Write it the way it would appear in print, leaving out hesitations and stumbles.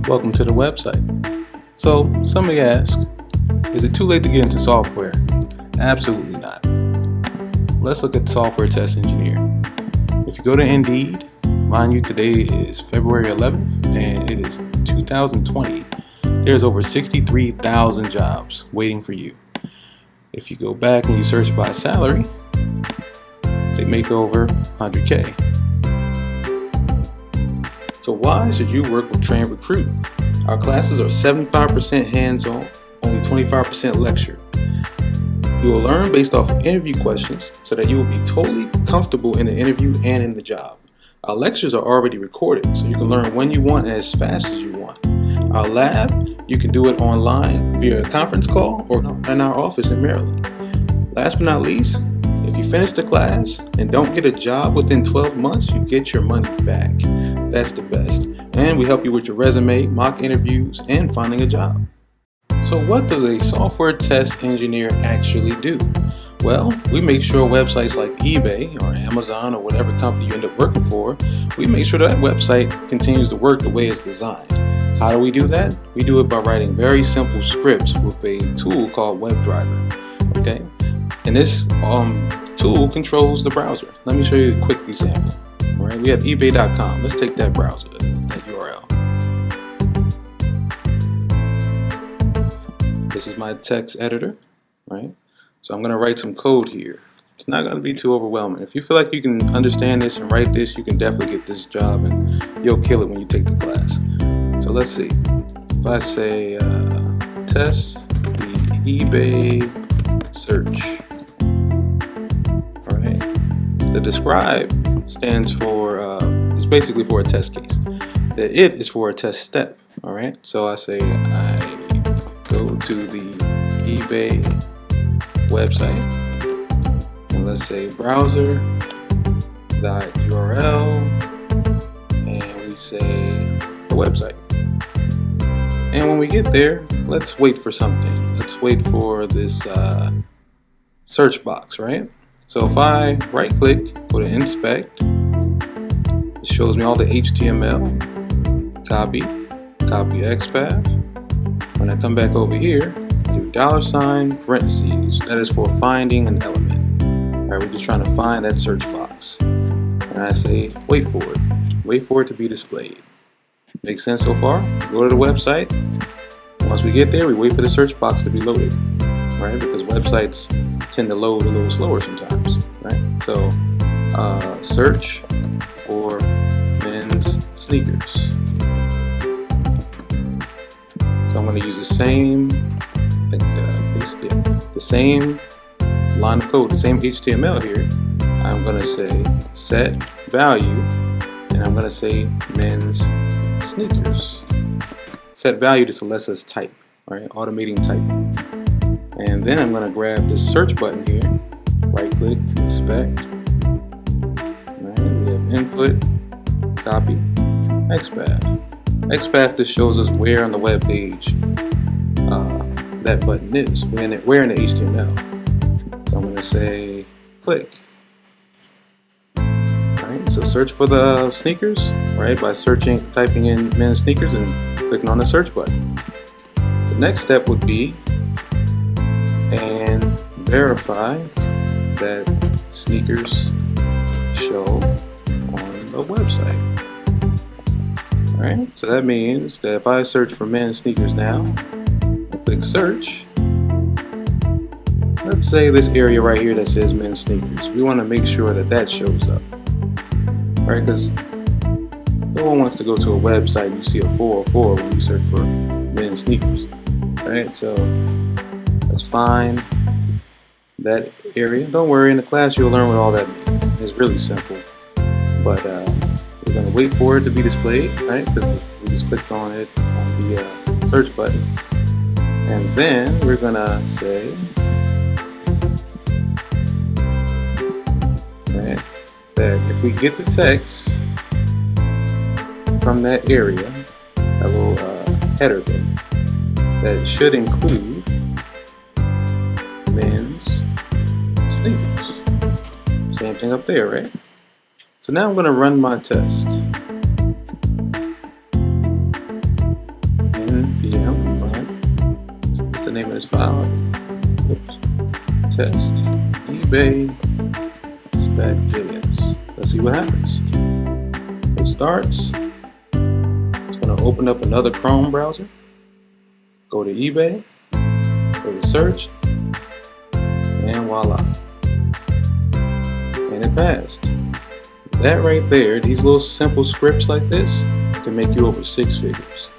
Welcome to the website. So, somebody asked, is it too late to get into software? Absolutely not. Let's look at software test engineer. If you go to Indeed, mind you, today is February 11th and it is 2020. There's over 63,000 jobs waiting for you. If you go back and you search by salary, they make over 100K. So why should you work with Train Recruit? Our classes are 75% hands-on, only 25% lecture. You will learn based off of interview questions so that you will be totally comfortable in the interview and in the job. Our lectures are already recorded, so you can learn when you want and as fast as you want. Our lab, you can do it online via a conference call or in our office in Maryland. Last but not least, if you finish the class and don't get a job within 12 months, you get your money back. That's the best. And we help you with your resume, mock interviews, and finding a job. So what does a software test engineer actually do? Well, we make sure websites like eBay or Amazon or whatever company you end up working for, we make sure that website continues to work the way it's designed. How do we do that? We do it by writing very simple scripts with a tool called WebDriver. Okay? And this tool controls the browser. Let me show you a quick example. All right, we have ebay.com. Let's take that browser, that URL. This is my text editor, right? So I'm going to write some code here. It's not going to be too overwhelming. If you feel like you can understand this and write this, you can definitely get this job and you'll kill it when you take the class. So let's see. If I say test the eBay search. All right. The describe stands for, it's basically for a test case. The it is for a test step. All right. So I say I go to the eBay website and let's say browser.url and we say the website. And when we get there, let's wait for something. Let's wait for this search box, right? So if I right click, go to inspect, it shows me all the HTML, copy XPath. When I come back over here, I do $ parentheses. That is for finding an element. All right, we're just trying to find that search box. And I say, wait for it. Wait for it to be displayed. Makes sense so far? Go to the website. Once we get there, we wait for the search box to be loaded, right? Because websites tend to load a little slower sometimes, right? So, search for men's sneakers. So I'm going to use the same, the same line of code, the same HTML here. I'm going to say set value, and I'm going to say men's sneakers. Set value just lets us type, right? Automating typing. And then I'm going to grab this search button here, right click, inspect. Right, we have input, copy, XPath. XPath just shows us where on the web page that button is, where in the HTML. So I'm going to say click. Right, so search for the sneakers, right, by typing in men's sneakers and clicking on the search button. The next step would be and verify that sneakers show on the website. Alright, so that means that if I search for men's sneakers now and click search, let's say this area right here that says men's sneakers, we want to make sure that that shows up. Right, because no one wants to go to a website and you see a 404 when you search for men's sneakers. Right, so let's find that area. Don't worry, in the class you'll learn what all that means. It's really simple. But we're going to wait for it to be displayed, right? Because we just clicked on it on the search button. And then we're going to say, right, that if we get the text from that area, that little header there, that it should include men's sneakers. Same thing up there, right? So now I'm going to run my test. npm run. What's the name of this file? Oops. Test eBay spec.js. Let's see what happens. It starts. It's going to open up another Chrome browser. Go to eBay. Go to search. And voila. And it passed. That right there, these little simple scripts like this, can make you over 6 figures.